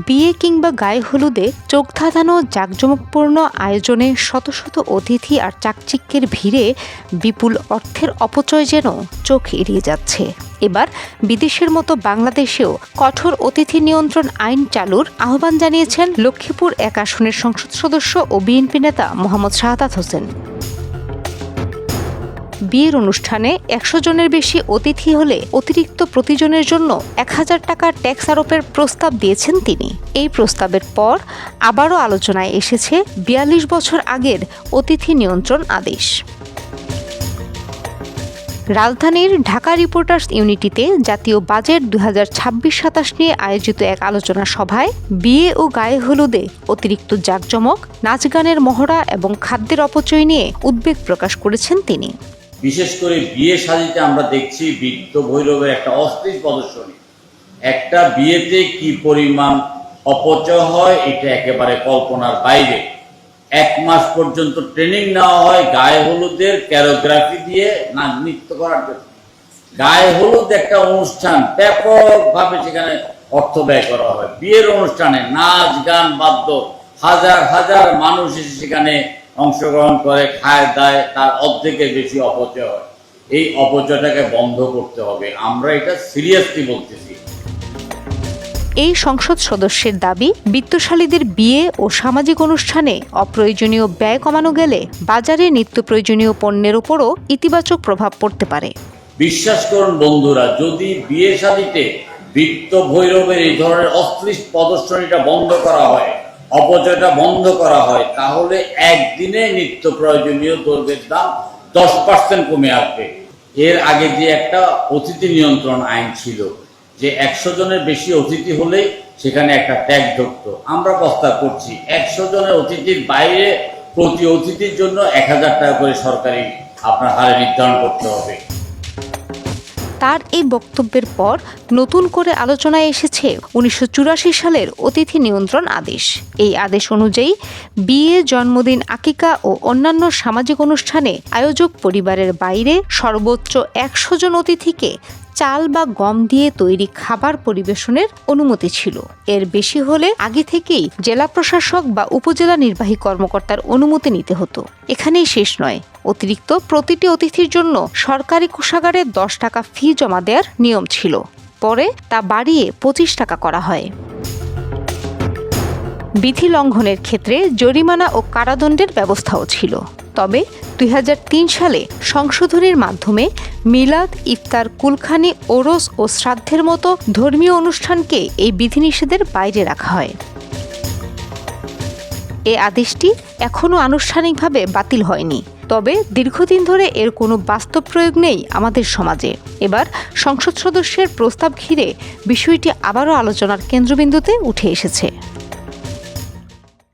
বিয়ে কিংবা গায়ে হলুদে চোখ ধাঁধানো জাঁকজমকপূর্ণ আয়োজনে শত শত অতিথি আর চাকচিক্যের ভিড়ে বিপুল অর্থের অপচয় যেন চোখ এড়িয়ে যাচ্ছে। এবার বিদেশের মতো বাংলাদেশেও কঠোর অতিথি নিয়ন্ত্রণ আইন চালুর আহ্বান জানিয়েছেন লক্ষ্মীপুর ১ আসনের সংসদ সদস্য ও বিএনপি নেতা মোহাম্মদ শাহাদাত হোসেন। বিয়ের অনুষ্ঠানে ১০০ জনের বেশি অতিথি হলে অতিরিক্ত প্রতিজনের জন্য ১,০০০ টাকার ট্যাক্স আরোপের প্রস্তাব দিয়েছেন তিনি। এই প্রস্তাবের পর আবারও আলোচনায় এসেছে ৪২ বছর আগের অতিথি নিয়ন্ত্রণ আদেশ। রাজধানীর ঢাকা রিপোর্টার্স ইউনিটিতে জাতীয় বাজেট ২০২৬-২৭ নিয়ে আয়োজিত এক আলোচনা সভায় বিয়ে ও গায়ে হলুদে অতিরিক্ত জাঁকজমক, নাচ গানের মহড়া এবং খাদ্যের অপচয় নিয়ে উদ্বেগ প্রকাশ করেছেন তিনি। বিশেষ করে বিয়ে শাদীতে আমরা দেখছি বৃত্ত ভৈরবের একটা অস্থির প্রদর্শনী। একটা বিয়েতে কি পরিমাণ অপচয় হয় এটা একেবারে কল্পনার বাইরে। ১ মাস পর্যন্ত ট্রেনিং নেওয়া হয় গায়ে হলুদের ক্যারোগ্রাফি দিয়ে নৃত্য করার জন্য। গায়ে হলুদ একটা অনুষ্ঠান, ব্যাপকভাবে সেখানে অর্থ ব্যয় করা হয়। বিয়ের অনুষ্ঠানে নাচ গান বাদ্য, হাজার হাজার মানুষ এসে সেখানে অংশগ্রহণ করে, খায় দায়, তার অর্ধেকের বেশি অপচয় হয়। এই অপচয়টাকে বন্ধ করতে হবে, আমরা এটা সিরিয়াসলি বলতেছি। এই সংসদ সদস্যের দাবি, বিত্তশালীদের বিয়ে ও সামাজিক অনুষ্ঠানে অপ্রয়োজনীয় ব্যয় কমানো গেলে বাজারে নিত্য প্রয়োজনীয় পণ্যের উপরও ইতিবাচক প্রভাব পড়তে পারে। বিশ্বাস করুন বন্ধুরা, যদি বিয়ে শাদীতে বৃত্ত ভৈরবের এই ধরনের অশ্লীল প্রদর্শনীটা বন্ধ করা হয়, অপচয়টা বন্ধ করা হয়, তাহলে একদিনে নিত্য প্রয়োজনীয় দ্রব্যের দাম 10% কমে আসবে। এর আগে যে একটা অতিথি নিয়ন্ত্রণ আইন ছিল, যে ১০০ জনের বেশি অতিথি হলেই সেখানে একটা ট্যাক্স ঢুকতো। আমরা প্রস্তাব করছি ১০০ জনের অতিথির বাইরে প্রতি অতিথির জন্য ১,০০০ টাকা করে সরকারি আপনার হারে নির্ধারণ করতে হবে। তার এই বক্তব্যের পর নতুন করে আলোচনায় এসেছে ১৯৮৪ সালের অতিথি নিয়ন্ত্রণ আদেশ। এই আদেশ অনুযায়ী বিয়ে, জন্মদিন, আকিকা ও অন্যান্য সামাজিক অনুষ্ঠানে আয়োজক পরিবারের বাইরে সর্বোচ্চ ১০০ জন অতিথিকে চাল বা গম দিয়ে তৈরি খাবার পরিবেশনের অনুমতি ছিল। এর বেশি হলে আগে থেকেই জেলা প্রশাসক বা উপজেলা নির্বাহী কর্মকর্তার অনুমতি নিতে হতো। এখানেই শেষ নয়, অতিরিক্ত প্রতিটি অতিথির জন্য সরকারি কোষাগারে ১০ টাকা ফি জমা দেওয়ার নিয়ম ছিল। পরে তা বাড়িয়ে ২৫ টাকা করা হয়। বিধি লঙ্ঘনের ক্ষেত্রে জরিমানা ও কারাদণ্ডের ব্যবস্থাও ছিল। তবে ২০০৩ সালে সংশোধনীর মাধ্যমে মিলাদ, ইফতার, কুলখানি, ওরস ও শ্রাদ্ধের মতো ধর্মীয় অনুষ্ঠানকে এই বিধিনিষেধের বাইরে রাখা হয়। এ আদেশটি এখনও আনুষ্ঠানিকভাবে বাতিল হয়নি, তবে দীর্ঘদিন ধরে এর কোনো বাস্তব প্রয়োগ নেই আমাদের সমাজে। এবার সংসদ সদস্যের প্রস্তাব ঘিরে বিষয়টি আবারও আলোচনার কেন্দ্রবিন্দুতে উঠে এসেছে।